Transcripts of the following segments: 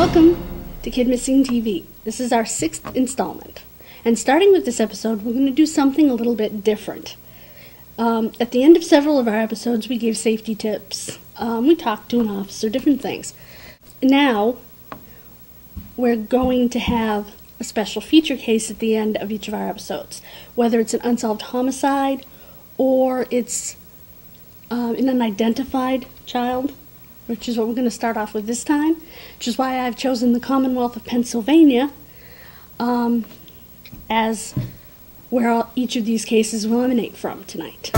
Welcome to KidMissing TV. This is our 6th installment. And starting with this episode, we're going to do something a little bit different. At the end of several of our episodes, we gave safety tips. We talked to an officer, different things. Now, we're going to have a special feature case at the end of each of our episodes. Whether it's an unsolved homicide or it's an unidentified child, which is what we're going to start off with this time, which is why I've chosen the Commonwealth of Pennsylvania as where each of these cases will emanate from tonight.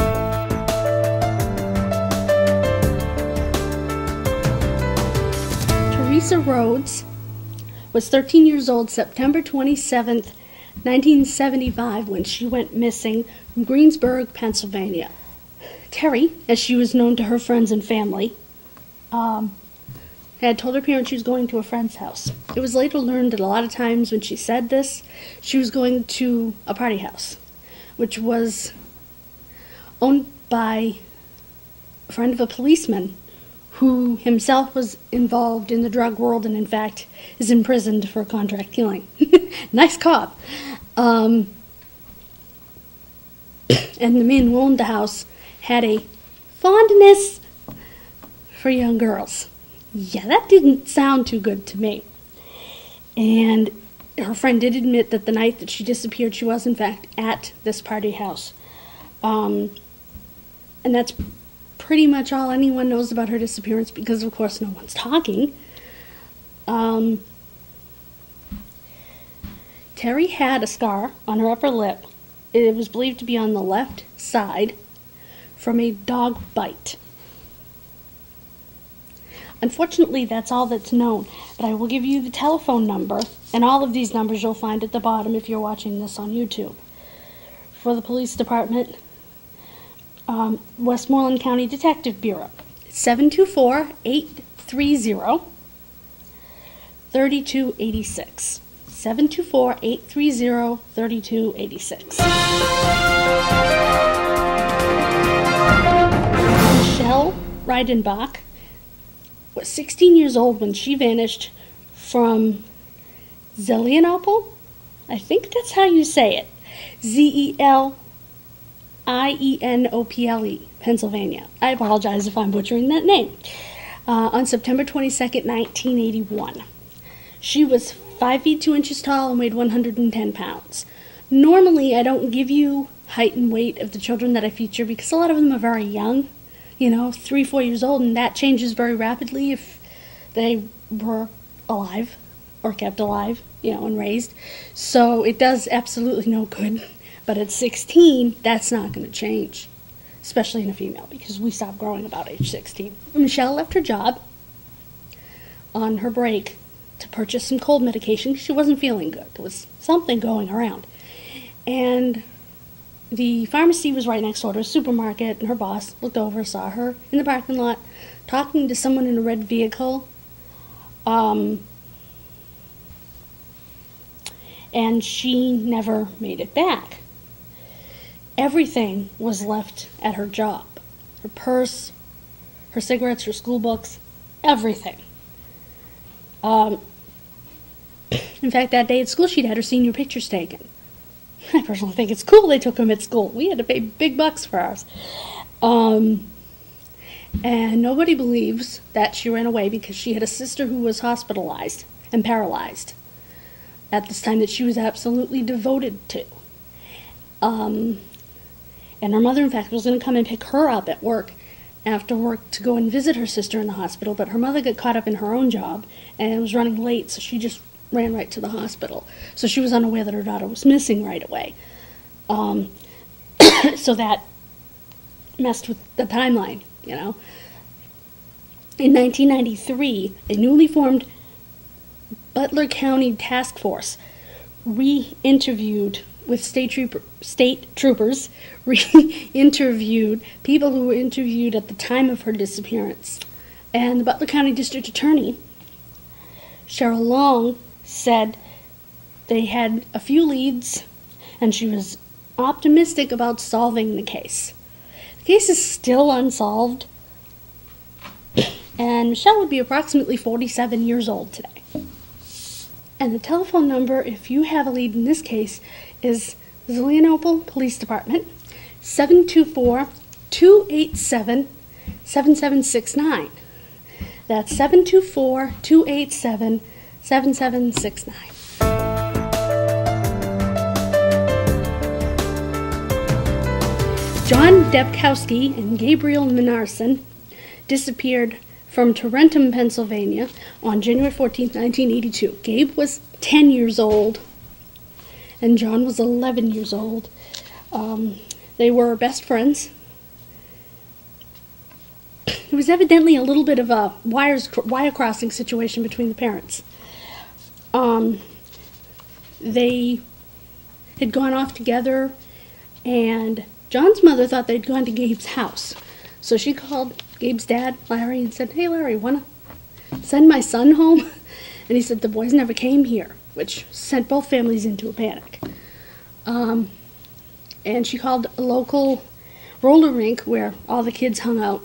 Teresa Rhodes was 13 years old September 27th, 1975, when she went missing from Greensburg, Pennsylvania. Terry, as she was known to her friends and family, had told her parents she was going to a friend's house. It was later learned that a lot of times when she said this, she was going to a party house, which was owned by a friend of a policeman who himself was involved in the drug world and in fact is imprisoned for contract killing. Nice cop. And the man who owned the house had a fondness for young girls. Yeah, that didn't sound too good to me. And her friend did admit that the night that she disappeared, she was in fact at this party house. And that's pretty much all anyone knows about her disappearance because, of course, no one's talking. Terry had a scar on her upper lip. It was believed to be on the left side from a dog bite. Unfortunately, that's all that's known, but I will give you the telephone number, and all of these numbers you'll find at the bottom if you're watching this on YouTube. For the police department, Westmoreland County Detective Bureau, 724-830-3286. 724-830-3286. Michelle Reidenbach was 16 years old when she vanished from Zelienople. I think that's how you say it. Zelienople, Pennsylvania. I apologize if I'm butchering that name. On September 22nd, 1981. She was 5 feet 2 inches tall and weighed 110 pounds. Normally, I don't give you height and weight of the children that I feature because a lot of them are very young. 3-4 years old, and that changes very rapidly if they were alive or kept alive, and raised. So it does absolutely no good. But at 16, that's not going to change, especially in a female, because we stop growing about age 16. Michelle left her job on her break to purchase some cold medication because she wasn't feeling good. There was something going around. And the pharmacy was right next door to a supermarket, and her boss looked over, saw her in the parking lot, talking to someone in a red vehicle, and she never made it back. Everything was left at her job. Her purse, her cigarettes, her school books, everything. In fact, that day at school, she'd had her senior pictures taken. I personally think it's cool they took them at school. We had to pay big bucks for ours. And nobody believes that she ran away because she had a sister who was hospitalized and paralyzed at this time that she was absolutely devoted to. And her mother, in fact, was going to come and pick her up at work after work to go and visit her sister in the hospital, but her mother got caught up in her own job and was running late, so she just ran right to the hospital. So she was unaware that her daughter was missing right away. So that messed with the timeline, In 1993, a newly formed Butler County Task Force re-interviewed with state troopers, re-interviewed people who were interviewed at the time of her disappearance. And the Butler County District Attorney, Cheryl Long, said they had a few leads and she was optimistic about solving the case. The case is still unsolved, and Michelle would be approximately 47 years old today. And the telephone number, if you have a lead in this case, is Zelienople Police Department, 724-287-7769. That's 724-287-7769. John Debkowski and Gabriel Minarson disappeared from Tarentum, Pennsylvania on January 14, 1982. Gabe was 10 years old and John was 11 years old. They were best friends. There was evidently a little bit of a wire crossing situation between the parents. They had gone off together, and John's mother thought they'd gone to Gabe's house. So she called Gabe's dad, Larry, and said, "Hey, Larry, wanna send my son home?" And he said the boys never came here, which sent both families into a panic. And she called a local roller rink where all the kids hung out.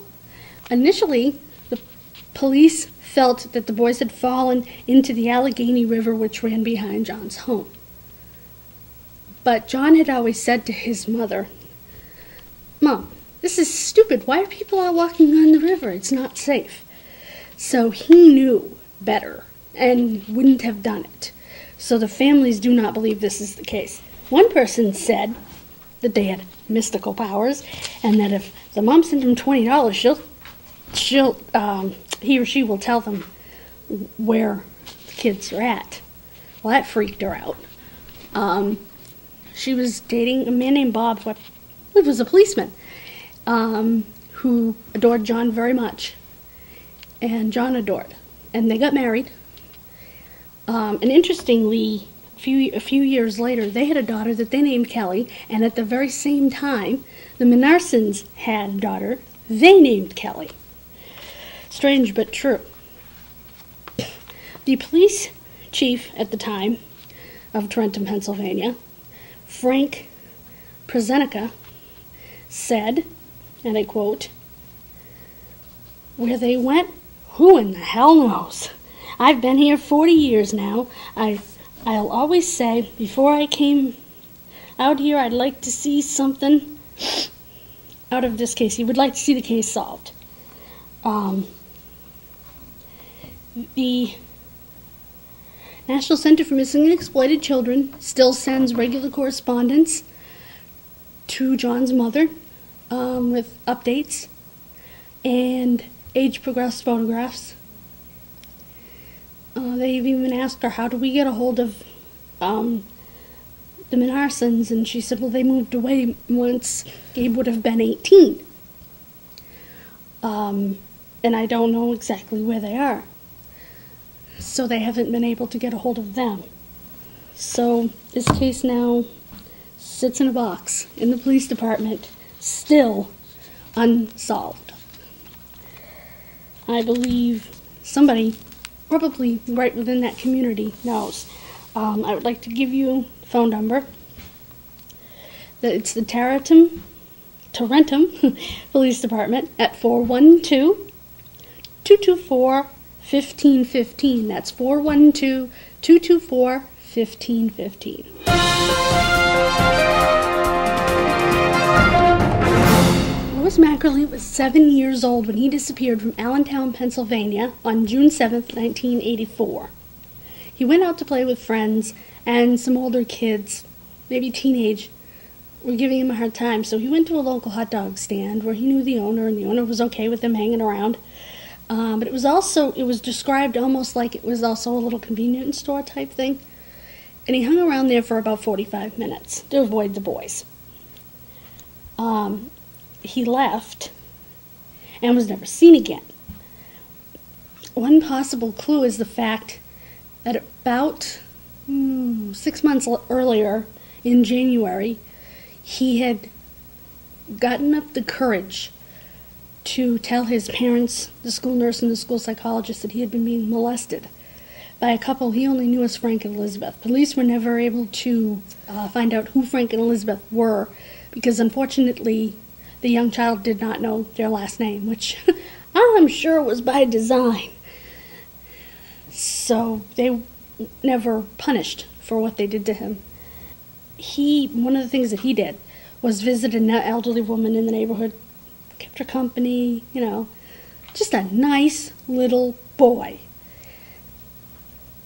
Initially, the police felt that the boys had fallen into the Allegheny River, which ran behind John's home. But John had always said to his mother, "Mom, this is stupid. Why are people out walking on the river? It's not safe." So he knew better and wouldn't have done it. So the families do not believe this is the case. One person said that they had mystical powers, and that if the mom sent him $20, he or she will tell them where the kids are at. Well, that freaked her out. She was dating a man named Bob, who was a policeman, who adored John very much, and John adored. And they got married. And interestingly, a few years later, they had a daughter that they named Kelly, and at the very same time, the Minarsons had a daughter they named Kelly. Strange but true. The police chief at the time of Tarentum, Pennsylvania, Frank Prozenica, said, and I quote, "Where they went, who in the hell knows? I've been here 40 years now. I'll always say, before I came out here, I'd like to see something out of this case." He would like to see the case solved. The National Center for Missing and Exploited Children still sends regular correspondence to John's mother with updates and age-progressed photographs. They've even asked her, "How do we get a hold of the Minarsons?" And she said, "Well, they moved away once Gabe would have been 18. And I don't know exactly where they are. So they haven't been able to get a hold of them." So this case now sits in a box in the police department, still unsolved. I believe somebody, probably right within that community, knows. I would like to give you a phone number. It's the Tarentum Police Department at 412-224-1515. That's 412-224-1515. Louis Mackerly was 7 years old when he disappeared from Allentown, Pennsylvania on June 7th, 1984. He went out to play with friends, and some older kids, maybe teenage, were giving him a hard time, so he went to a local hot dog stand where he knew the owner, and the owner was okay with him hanging around. But it was described almost like it was also a little convenience store type thing. And he hung around there for about 45 minutes to avoid the boys. He left and was never seen again. One possible clue is the fact that about 6 months earlier, in January, he had gotten up the courage to tell his parents, the school nurse and the school psychologist, that he had been being molested by a couple he only knew as Frank and Elizabeth. Police were never able to find out who Frank and Elizabeth were, because unfortunately the young child did not know their last name, which I'm sure was by design. So they never punished for what they did to him. One of the things that he did was visit an elderly woman in the neighborhood, kept her company, just a nice little boy.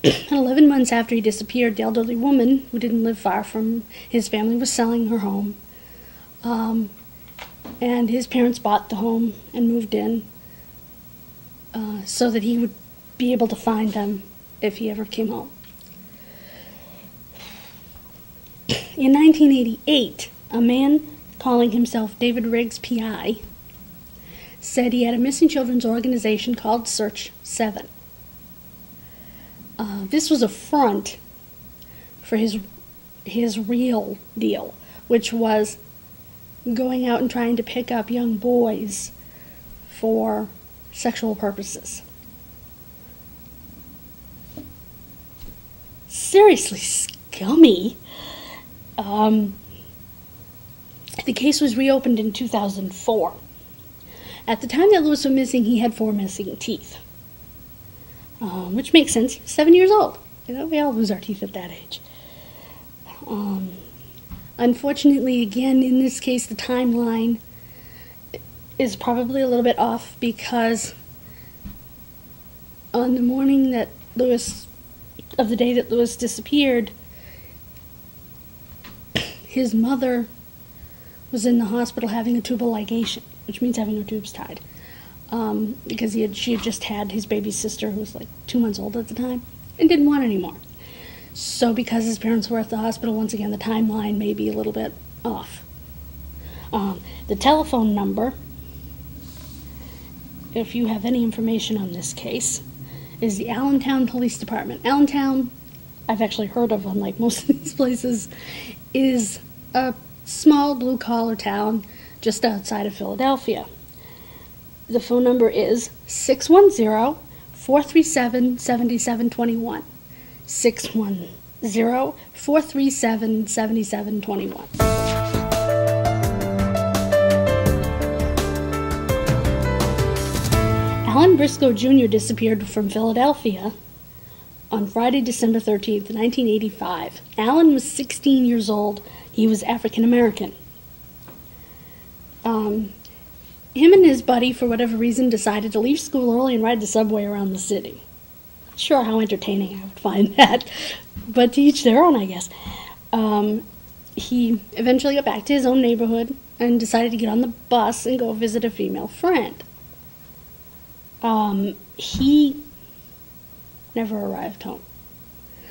And 11 months after he disappeared, the elderly woman, who didn't live far from his family, was selling her home. And his parents bought the home and moved in so that he would be able to find them if he ever came home. In 1988, a man calling himself David Riggs P.I. said he had a missing children's organization called Search 7. This was a front for his real deal, which was going out and trying to pick up young boys for sexual purposes. Seriously scummy. The case was reopened in 2004. At the time that Lewis was missing, he had 4 missing teeth. Which makes sense. 7 years old. We all lose our teeth at that age. Unfortunately, again, in this case, the timeline is probably a little bit off because on the morning of the day that Lewis disappeared, his mother was in the hospital having a tubal ligation, which means having her tubes tied. Because she had just had his baby sister, who was like 2 months old at the time, and didn't want any more. So because his parents were at the hospital, once again, the timeline may be a little bit off. The telephone number, if you have any information on this case, is the Allentown Police Department. Allentown, I've actually heard of, unlike most of these places, is a small blue-collar town just outside of Philadelphia. The phone number is 610-437-7721. 610-437-7721. Alan Briscoe Jr. disappeared from Philadelphia on Friday, December 13th, 1985. Alan was 16 years old. He was African American. Him and his buddy, for whatever reason, decided to leave school early and ride the subway around the city. Not sure how entertaining I would find that, but to each their own, I guess. He eventually got back to his own neighborhood and decided to get on the bus and go visit a female friend. He never arrived home.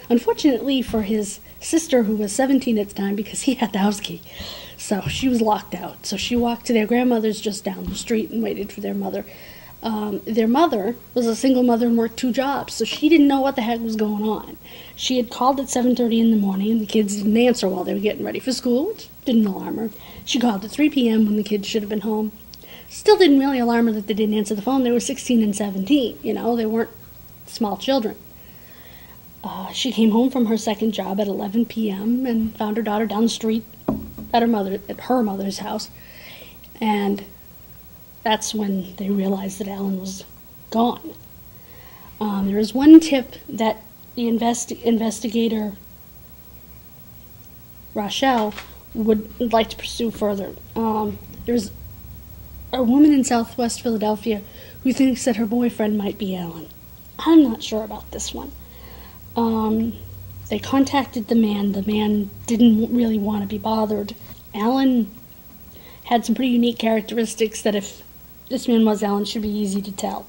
Unfortunately for his sister, who was 17 at the time, because he had the house key, so she was locked out. So she walked to their grandmother's just down the street and waited for their mother. Their mother was a single mother and worked 2 jobs, so she didn't know what the heck was going on. She had called at 7:30 in the morning, and the kids didn't answer while they were getting ready for school, which didn't alarm her. She called at 3 p.m. when the kids should have been home. Still didn't really alarm her that they didn't answer the phone. They were 16 and 17, they weren't small children. She came home from her second job at 11 p.m. and found her daughter down the street at her mother's house, and that's when they realized that Alan was gone. There was one tip that the investigator Rochelle would like to pursue further. There's a woman in Southwest Philadelphia who thinks that her boyfriend might be Alan. I'm not sure about this one. They contacted the man. The man didn't really want to be bothered. Alan had some pretty unique characteristics that if this man was Alan, should be easy to tell.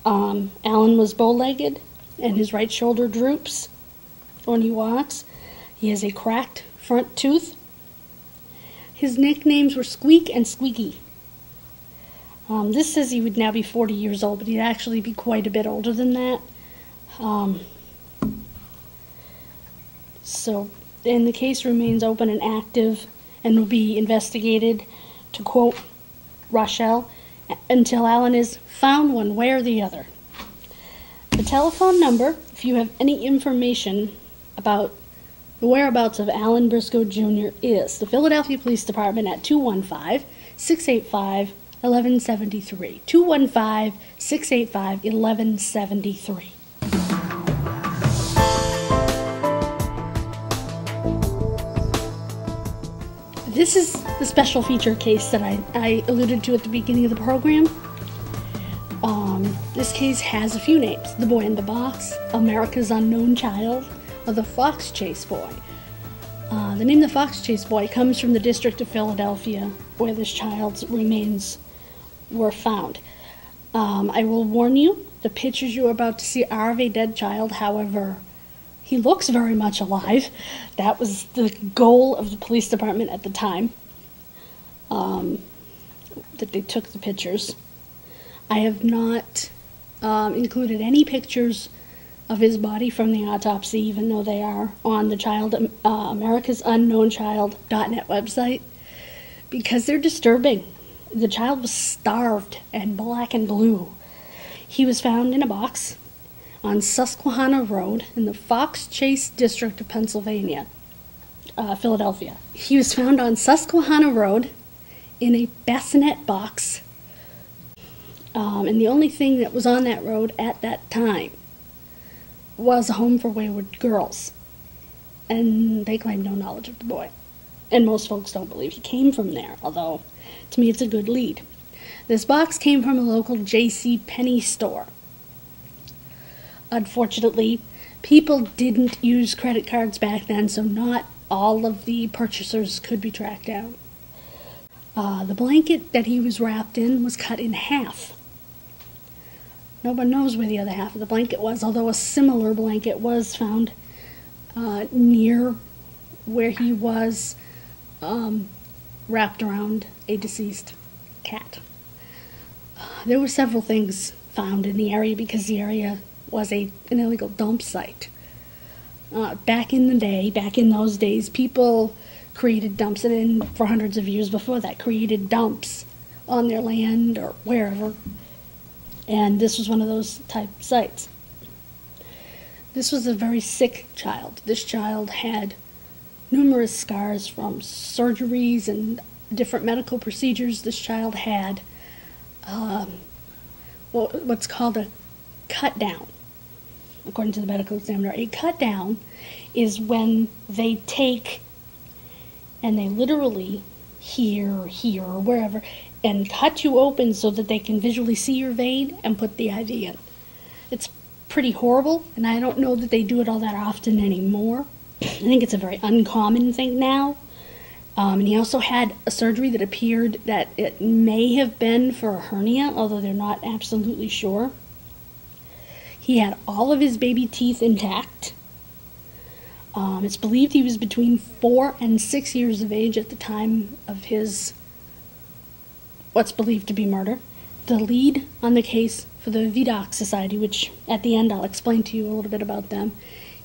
Alan was bow-legged, and his right shoulder droops when he walks. He has a cracked front tooth. His nicknames were Squeak and Squeaky. This says he would now be 40 years old, but he'd actually be quite a bit older than that. And the case remains open and active and will be investigated, to quote Rochelle, until Alan is found one way or the other. The telephone number, if you have any information about the whereabouts of Alan Briscoe Jr., is the Philadelphia Police Department at 215-685-1173. 215-685-1173. This is the special feature case that I alluded to at the beginning of the program. This case has a few names: The Boy in the Box, America's Unknown Child, or the Fox Chase Boy. The name The Fox Chase Boy comes from the District of Philadelphia where this child's remains were found. I will warn you, the pictures you're about to see are of a dead child. However, he looks very much alive. That was the goal of the police department at the time that they took the pictures. I have not included any pictures of his body from the autopsy, even though they are on the America's Unknown Child.net website, because they're disturbing. The child was starved and black and blue. He was found in a box on Susquehanna Road in the Fox Chase District of Pennsylvania, Philadelphia. He was found on Susquehanna Road in a bassinet box, and the only thing that was on that road at that time was a home for wayward girls, and they claim no knowledge of the boy. And most folks don't believe he came from there, although to me it's a good lead. This box came from a local J.C. Penney store. Unfortunately, people didn't use credit cards back then, so not all of the purchasers could be tracked down. The blanket that he was wrapped in was cut in half. No one knows where the other half of the blanket was, although a similar blanket was found near where he was wrapped around a deceased cat. There were several things found in the area because the area was an illegal dump site. Back in the day, back in those days, people created dumps, and for hundreds of years before that, created dumps on their land or wherever. And this was one of those type sites. This was a very sick child. This child had numerous scars from surgeries and different medical procedures. This child had what's called a cut down, according to the medical examiner. A cut down is when they take and they literally here or wherever and cut you open so that they can visually see your vein and put the IV in. It's pretty horrible, and I don't know that they do it all that often anymore. I think it's a very uncommon thing now. And he also had a surgery that appeared that it may have been for a hernia, although they're not absolutely sure. He had all of his baby teeth intact. It's believed he was between 4 and 6 years of age at the time of his what's believed to be murder. The lead on the case for the VDOC Society, which at the end I'll explain to you a little bit about them,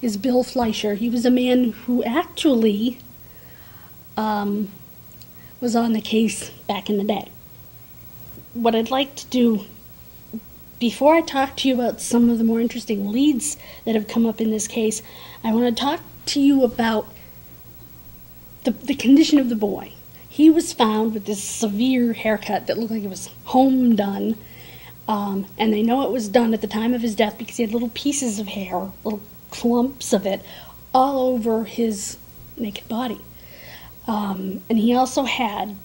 is Bill Fleischer. He was a man who actually was on the case back in the day. What I'd like to do, before I talk to you about some of the more interesting leads that have come up in this case, I want to talk to you about the condition of the boy. He was found with this severe haircut that looked like it was home done, and they know it was done at the time of his death because he had little pieces of hair, little clumps of it, all over his naked body. And he also had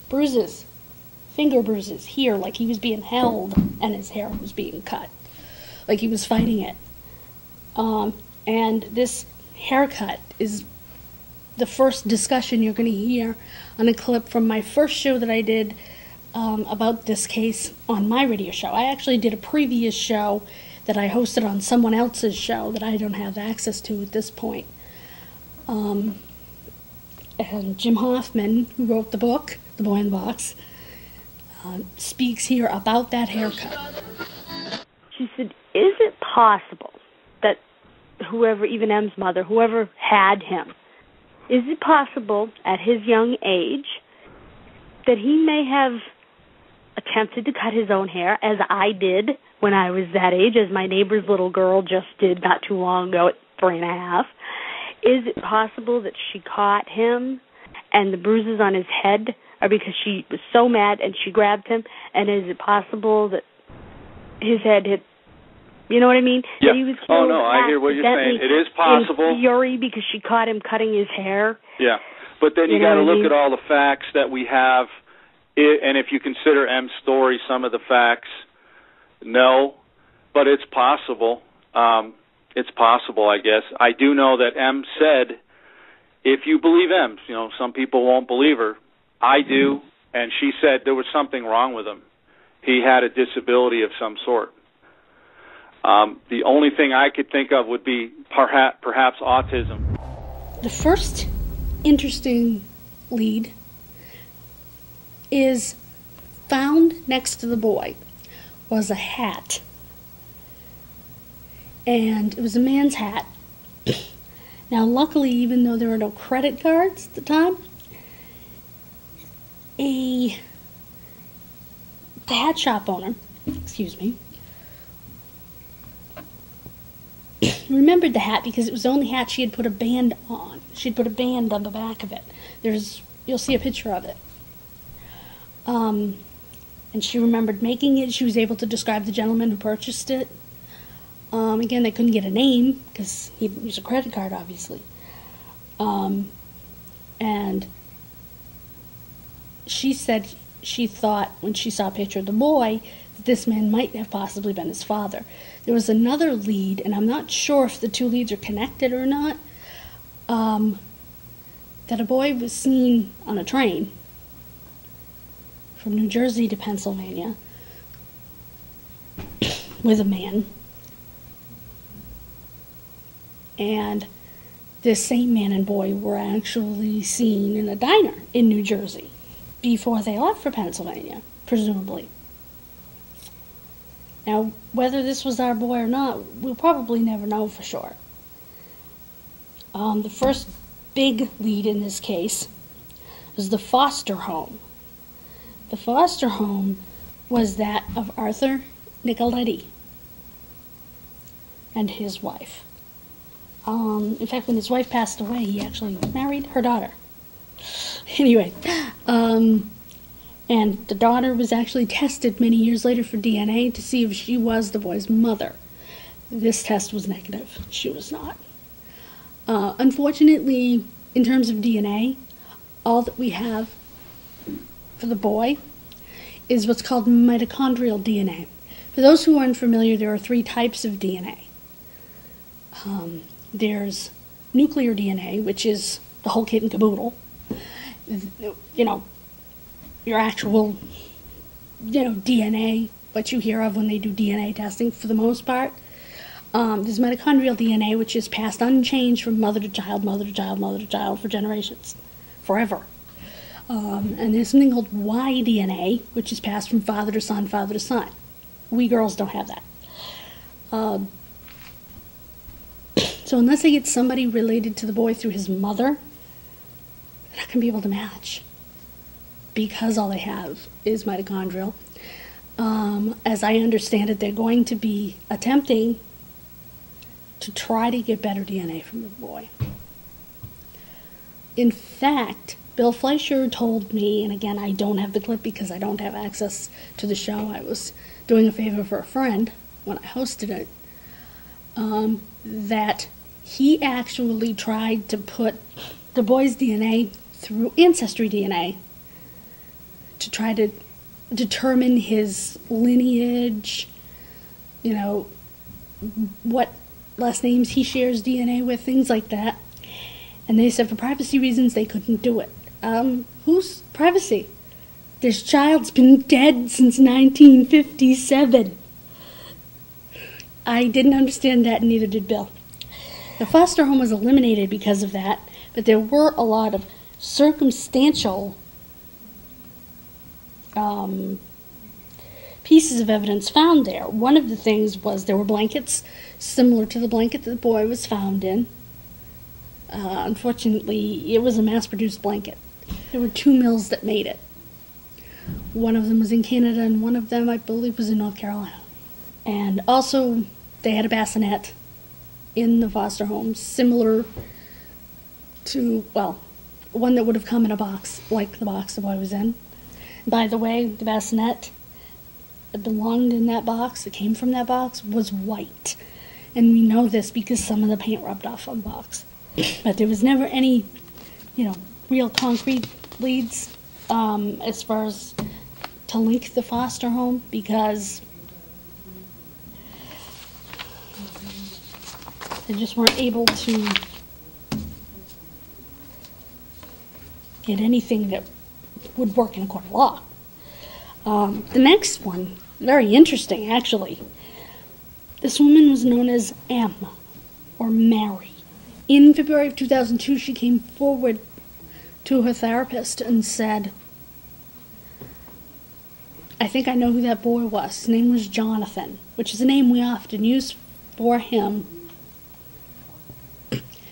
bruises, finger bruises here, like he was being held and his hair was being cut, like he was fighting it. And this haircut is the first discussion you're going to hear on a clip from my first show that I did about this case on my radio show. I actually did a previous show that I hosted on someone else's show that I don't have access to at this point. And Jim Hoffman, who wrote the book, The Boy in the Box, speaks here about that haircut. She said, is it possible that whoever, even M's mother, whoever had him, is it possible at his young age that he may have attempted to cut his own hair, as I did when I was that age, as my neighbor's little girl just did not too long ago at 3.5? Is it possible that she caught him and the bruises on his head are because she was so mad and she grabbed him? And is it possible that his head hit, you know what I mean? Yeah. That he was killed I hear what you're saying. It is possible. In fury because she caught him cutting his hair? Yeah. But then you know got to what I look mean? at all the facts that we have, and if you consider M's story, some of the facts, no, but it's possible. It's possible, I guess. I do know that M said, if you believe M, you know, some people won't believe her. I do, and she said there was something wrong with him. He had a disability of some sort. The only thing I could think of would be perhaps autism. The first interesting lead is found next to the boy was a hat. And it was a man's hat. Now, luckily, even though there were no credit cards at the time, the hat shop owner, remembered the hat because it was the only hat she had put a band on. She'd put a band on the back of it. You'll see a picture of it. And she remembered making it. She was able to describe the gentleman who purchased it. Again, they couldn't get a name because he didn't use a credit card, obviously. And she said she thought, when she saw a picture of the boy, that this man might have possibly been his father. There was another lead, and I'm not sure if the two leads are connected or not, that a boy was seen on a train from New Jersey to Pennsylvania with a man. And this same man and boy were actually seen in a diner in New Jersey before they left for Pennsylvania, presumably. Now, whether this was our boy or not, we'll probably never know for sure. The first big lead in this case was the foster home. The foster home was that of Arthur Nicoletti and his wife. In fact, when his wife passed away, he actually married her daughter. Anyway, and the daughter was actually tested many years later for DNA to see if she was the boy's mother. This test was negative. She was not. Unfortunately, in terms of DNA, all that we have for the boy is what's called mitochondrial DNA. For those who aren't familiar, there are 3 types of DNA. There's nuclear DNA, which is the whole kit and caboodle. You know, your actual, DNA, what you hear of when they do DNA testing for the most part. There's mitochondrial DNA, which is passed unchanged from mother to child, mother to child, mother to child for generations, forever. And there's something called Y DNA, which is passed from father to son, father to son. We girls don't have that. So unless I get somebody related to the boy through his mother, they're not going to be able to match because all they have is mitochondrial. As I understand it, they're going to be attempting to try to get better DNA from the boy. In fact, Bill Fleischer told me, and again, I don't have the clip because I don't have access to the show. I was doing a favor for a friend when I hosted it, that he actually tried to put the boy's DNA through Ancestry DNA to try to determine his lineage, what last names he shares DNA with, things like that. And they said for privacy reasons they couldn't do it. Whose privacy? This child's been dead since 1957. I didn't understand that, and neither did Bill. The foster home was eliminated because of that, but there were a lot of circumstantial pieces of evidence found there. One of the things was there were blankets similar to the blanket that the boy was found in. Unfortunately, it was a mass-produced blanket. There were 2 mills that made it. One of them was in Canada, and one of them, I believe, was in North Carolina. And also, they had a bassinet in the foster home, similar to, one that would have come in a box, like the box the boy was in. By the way, the bassinet that belonged in that box, that came from that box, was white. And we know this because some of the paint rubbed off on the box. But there was never any, real concrete leads as far as to link the foster home, because they just weren't able to get anything that would work in a court of law. The next one, very interesting actually. This woman was known as M, or Mary. In February of 2002, she came forward to her therapist and said, "I think I know who that boy was. His name was Jonathan," which is a name we often use for him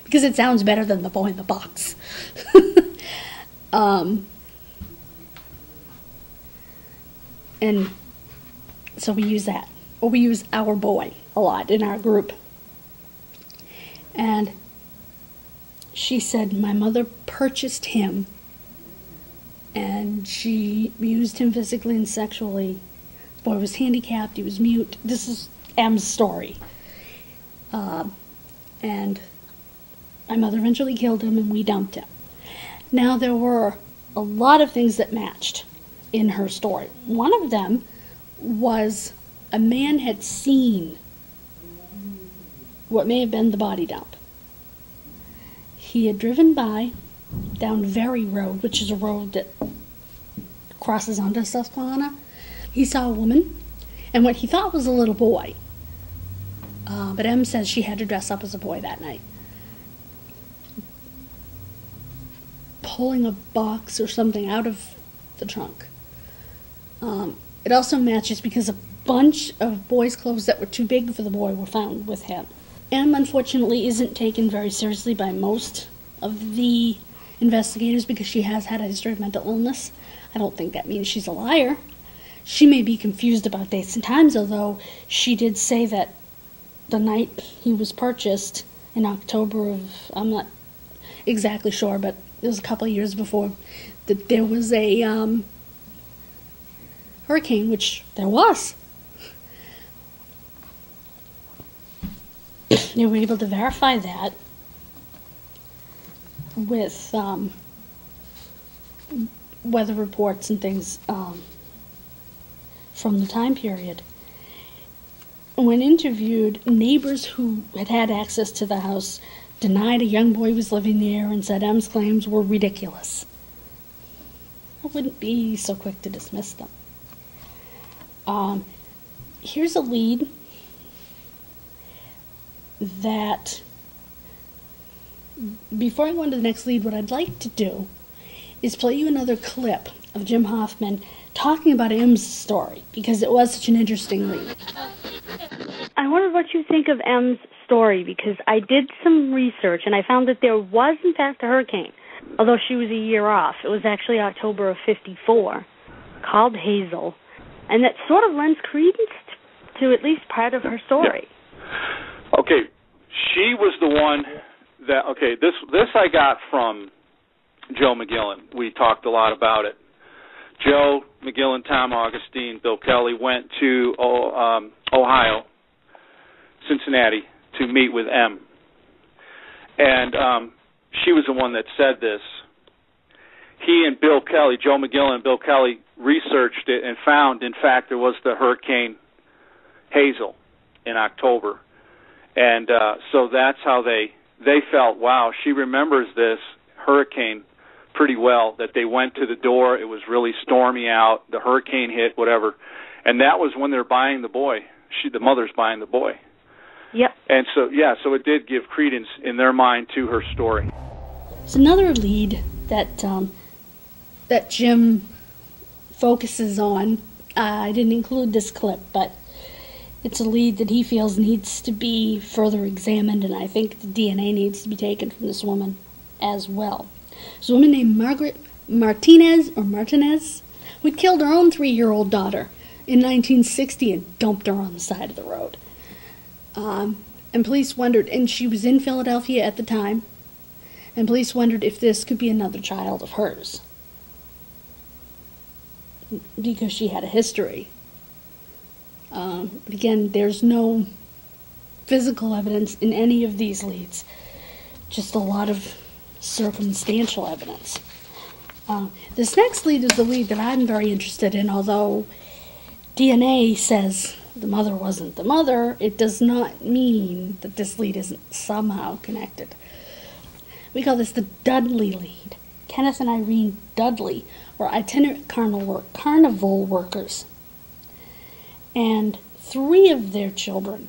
because it sounds better than the boy in the box. And so we use that, or we use our boy a lot in our group. And she said, "My mother purchased him, and she used him physically and sexually. The boy was handicapped, he was mute." This is M's story. And my mother eventually killed him, and we dumped him. Now, there were a lot of things that matched in her story. One of them was a man had seen what may have been the body dump. He had driven by down Very Road, which is a road that crosses onto Susquehanna. He saw a woman and what he thought was a little boy. But Em says she had to dress up as a boy that night, pulling a box or something out of the trunk. It also matches because a bunch of boys' clothes that were too big for the boy were found with him. Em, unfortunately, isn't taken very seriously by most of the investigators because she has had a history of mental illness. I don't think that means she's a liar. She may be confused about dates and times, although she did say that the night he was purchased in October of, I'm not exactly sure, but it was a couple of years before, that there was a hurricane, which there was. They were able to verify that with weather reports and things from the time period. When interviewed, neighbors who had had access to the house denied a young boy was living there and said Em's claims were ridiculous. I wouldn't be so quick to dismiss them. Here's a lead that, before I go into the next lead, what I'd like to do is play you another clip of Jim Hoffman talking about Em's story, because it was such an interesting lead. I wonder what you think of Em's story, because I did some research and I found that there was, in fact, a hurricane, although she was a year off. It was actually October of '54, called Hazel, and that sort of lends credence to at least part of her story. Yeah. Okay, she was the one that, okay, this I got from Joe McGillen. We talked a lot about it. Joe McGillen, Tom Augustine, Bill Kelly went to Ohio, Cincinnati, to meet with Em. And she was the one that said this. He and Bill Kelly, Joe McGillen and Bill Kelly, researched it and found, in fact, there was the Hurricane Hazel in October. And so that's how they felt, wow, she remembers this hurricane pretty well, that they went to the door, it was really stormy out, the hurricane hit, whatever. And that was when they're buying the boy. The mother's buying the boy. Yep. And so, yeah, so it did give credence in their mind to her story. It's another lead that that Jim focuses on. I didn't include this clip, but it's a lead that he feels needs to be further examined, and I think the DNA needs to be taken from this woman as well. There's a woman named Margaret Martinez, who had killed her own 3-year-old daughter in 1960 and dumped her on the side of the road. And police wondered, and she was in Philadelphia at the time, and police wondered if this could be another child of hers, because she had a history. But again, there's no physical evidence in any of these leads, just a lot of circumstantial evidence. This next lead is the lead that I'm very interested in, although DNA says the mother wasn't the mother, it does not mean that this lead isn't somehow connected. We call this the Dudley lead. Kenneth and Irene Dudley were itinerant carnival workers. And 3 of their children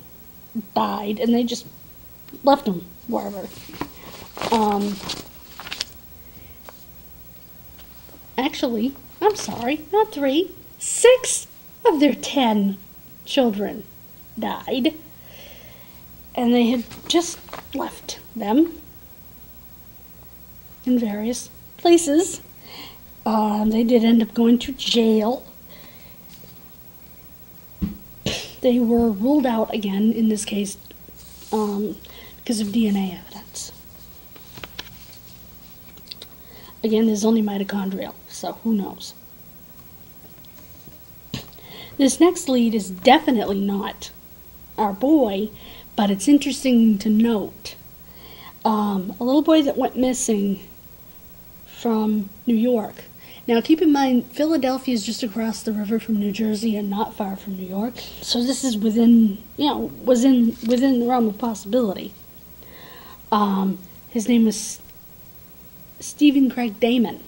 died, and they just left them wherever. Actually, I'm sorry, not 3. 6 of their 10 children died, and they had just left them in various places. They did end up going to jail. They were ruled out again in this case because of DNA evidence. Again, there's only mitochondrial, so who knows? This next lead is definitely not our boy, but it's interesting to note. A little boy that went missing from New York. Now keep in mind, Philadelphia is just across the river from New Jersey and not far from New York. So this is within the realm of possibility. His name was Stephen Craig Damon.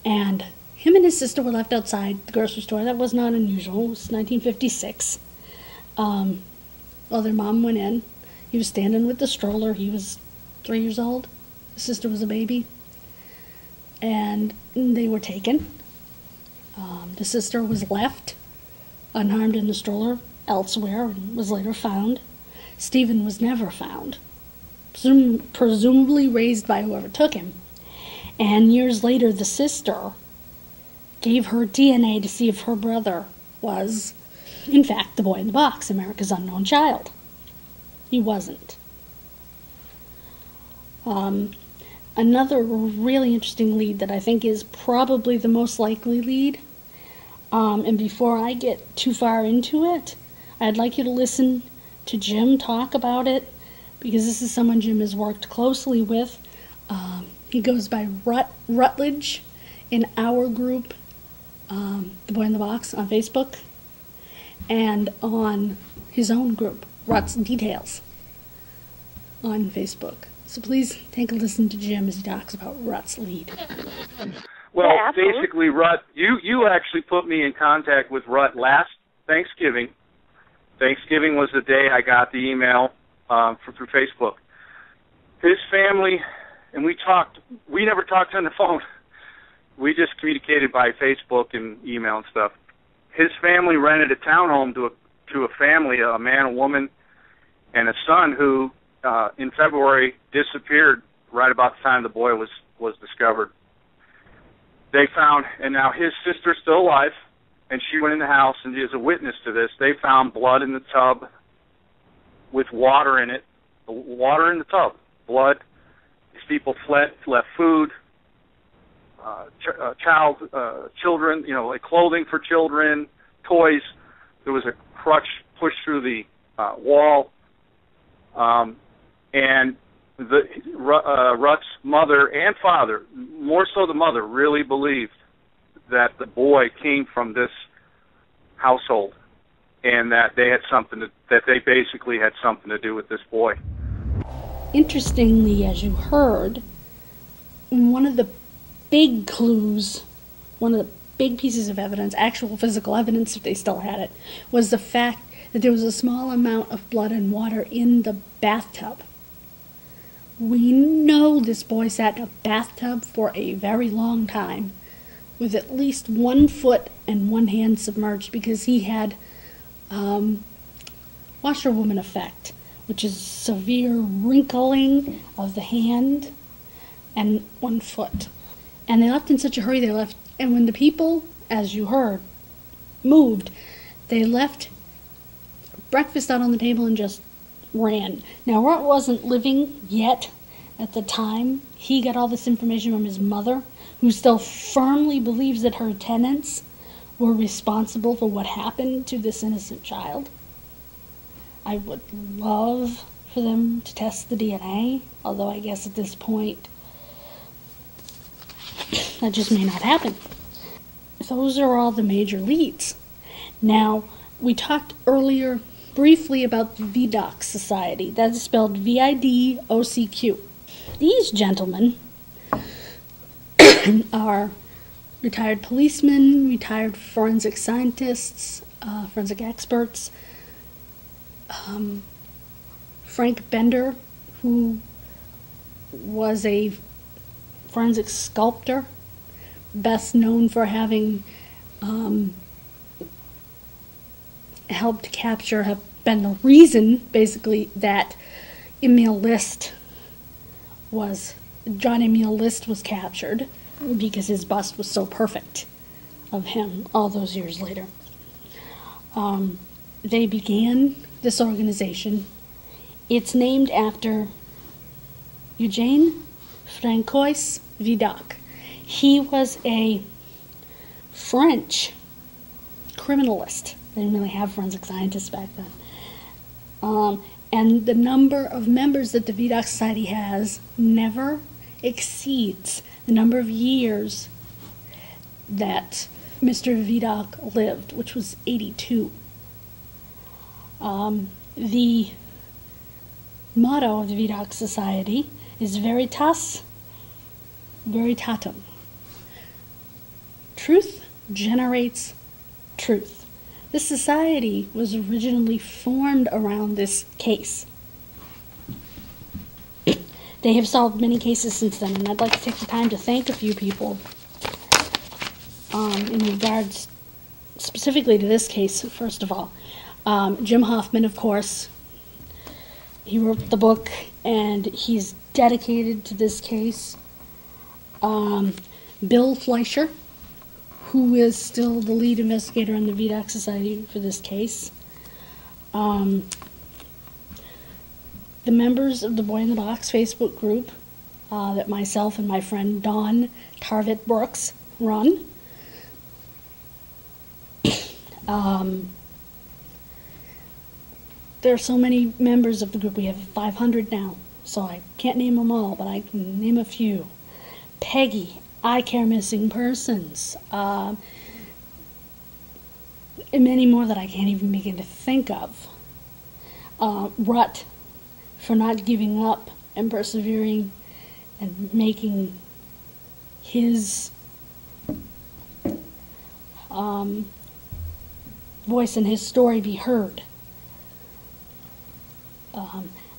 And him and his sister were left outside the grocery store. That was not unusual. It was 1956. While their mom went in, he was standing with the stroller. He was 3 years old. His sister was a baby. And they were taken. The sister was left unharmed in the stroller elsewhere and was later found. Stephen was never found, presumably raised by whoever took him. And years later, the sister gave her DNA to see if her brother was, in fact, the boy in the box, America's unknown child. He wasn't. Another really interesting lead that I think is probably the most likely lead, and before I get too far into it, I'd like you to listen to Jim talk about it, because this is someone Jim has worked closely with. He goes by Rutledge in our group, The Boy in the Box, on Facebook, and on his own group, Rut's Details, on Facebook. So please take a listen to Jim as he talks about Rut's lead. Well, basically, Rut, you actually put me in contact with Rut last Thanksgiving. Thanksgiving was the day I got the email through Facebook. His family, and we never talked on the phone. We just communicated by Facebook and email and stuff. His family rented a townhome to a family, a man, a woman, and a son who, in February, disappeared right about the time the boy was discovered. They found, and now his sister's still alive, and she went in the house and is a witness to this. They found blood in the tub with water in it, water in the tub, blood. These people left food, children, like clothing for children, toys. There was a crutch pushed through the wall. And Rut's mother and father, more so the mother, really believed that the boy came from this household, and that they basically had something to do with this boy. Interestingly, as you heard, one of the big clues, one of the big pieces of evidence, actual physical evidence if they still had it, was the fact that there was a small amount of blood and water in the bathtub. We know this boy sat in a bathtub for a very long time, with at least 1 foot and 1 hand submerged, because he had washerwoman effect, which is severe wrinkling of the hand and 1 foot. And they left in such a hurry, and when the people, as you heard, moved, they left breakfast out on the table and just ran. Now, Rut wasn't living yet at the time. He got all this information from his mother, who still firmly believes that her tenants were responsible for what happened to this innocent child. I would love for them to test the DNA, although I guess at this point That just may not happen. Those are all the major leads. Now, we talked earlier briefly about the VDOC Society. That's spelled VIDOCQ. These gentlemen are retired policemen, retired forensic scientists, forensic experts. Frank Bender, who was a forensic sculptor, best known for having helped capture, have been the reason, basically, that John Emil List was captured, because his bust was so perfect of him all those years later. They began this organization. It's named after Eugène François Vidocq. He was a French criminalist. They didn't really have forensic scientists back then. And the number of members that the VDOC Society has never exceeds the number of years that Mr. Vidocq lived, which was 82. The motto of the VDOC Society is Veritas Veritatum. Truth generates truth. This society was originally formed around this case. They have solved many cases since then, and I'd like to take the time to thank a few people in regards specifically to this case, first of all. Jim Hoffman, of course. He wrote the book, and he's dedicated to this case. Bill Fleischer, who is still the lead investigator on the VDOC Society for this case. The members of the Boy in the Box Facebook group that myself and my friend Dawn Tarvett Brooks run. There are so many members of the group. We have 500 now, so I can't name them all, but I can name a few. Peggy, I Care Missing Persons, and many more that I can't even begin to think of. Rut, for not giving up and persevering and making his voice and his story be heard.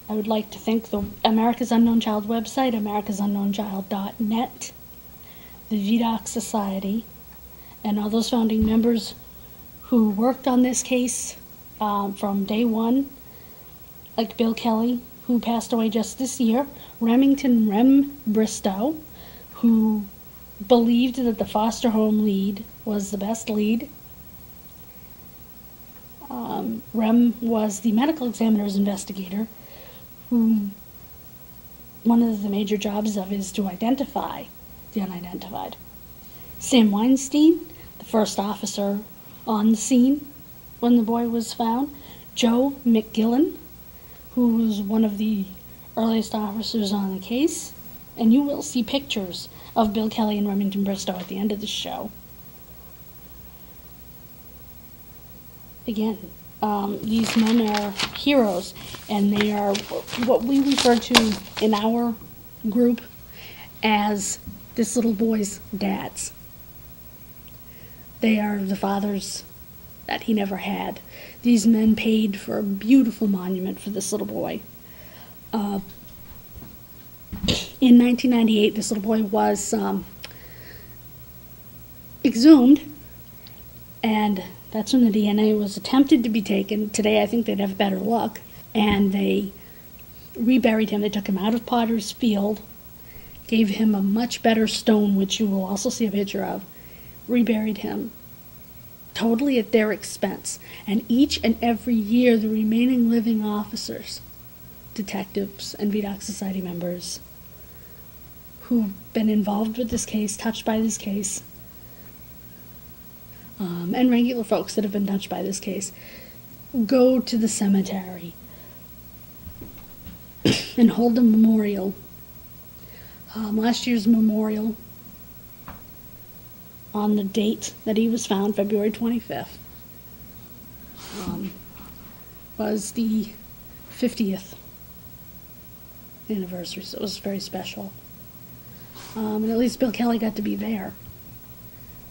I would like to thank the America's Unknown Child website, americasunknownchild.net, the VDOC Society, and all those founding members who worked on this case from day one, like Bill Kelly, who passed away just this year, Remington Rem Bristow, who believed that the foster home lead was the best lead. Rem was the medical examiner's investigator, who one of the major jobs of is to identify the unidentified. Sam Weinstein, the first officer on the scene when the boy was found. Joe McGillen, who was one of the earliest officers on the case. And you will see pictures of Bill Kelly and Remington Bristow at the end of the show. Again, these men are heroes, and they are what we refer to in our group as this little boy's dads. They are the fathers that he never had. These men paid for a beautiful monument for this little boy. In 1998, this little boy was exhumed, and that's when the DNA was attempted to be taken. Today, I think they'd have better luck. And they reburied him. They took him out of Potter's Field, gave him a much better stone, which you will also see a picture of, reburied him totally at their expense. And each and every year, the remaining living officers, detectives, and VDOC Society members who've been involved with this case, touched by this case, and regular folks that have been touched by this case, go to the cemetery and hold a memorial. Last year's memorial on the date that he was found, February 25th, was the 50th anniversary, so it was very special. And at least Bill Kelly got to be there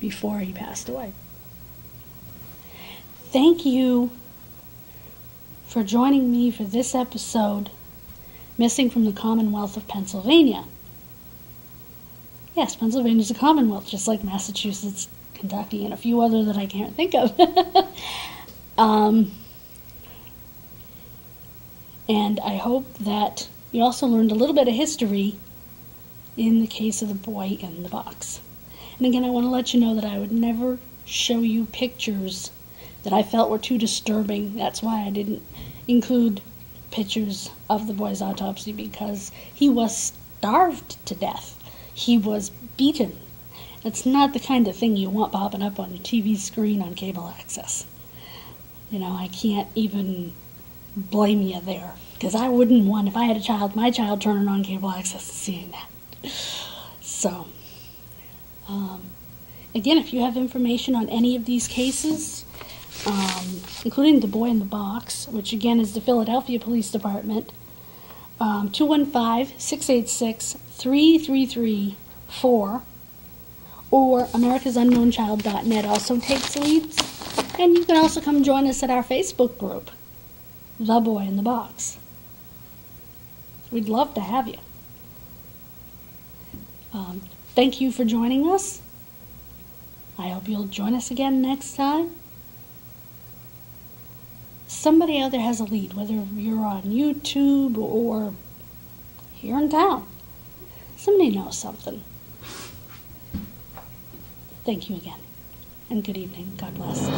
before he passed away. Thank you for joining me for this episode, Missing from the Commonwealth of Pennsylvania. Yes, Pennsylvania's a commonwealth, just like Massachusetts, Kentucky, and a few other that I can't think of. And I hope that you also learned a little bit of history in the case of the boy in the box. And again, I want to let you know that I would never show you pictures that I felt were too disturbing. That's why I didn't include pictures of the boy's autopsy, because he was starved to death. He was beaten. It's not the kind of thing you want popping up on your TV screen on cable access. You know, I can't even blame you there, because I wouldn't want, if I had a child, my child turning on cable access and seeing that. So, again, if you have information on any of these cases, including the boy in the box, which again is the Philadelphia Police Department, 215-686-3334, or americasunknownchild.net also takes leads. And you can also come join us at our Facebook group, The Boy in the Box. We'd love to have you. Thank you for joining us. I hope you'll join us again next time. Somebody out there has a lead, whether you're on YouTube or here in town. Somebody knows something. Thank you again, and good evening. God bless.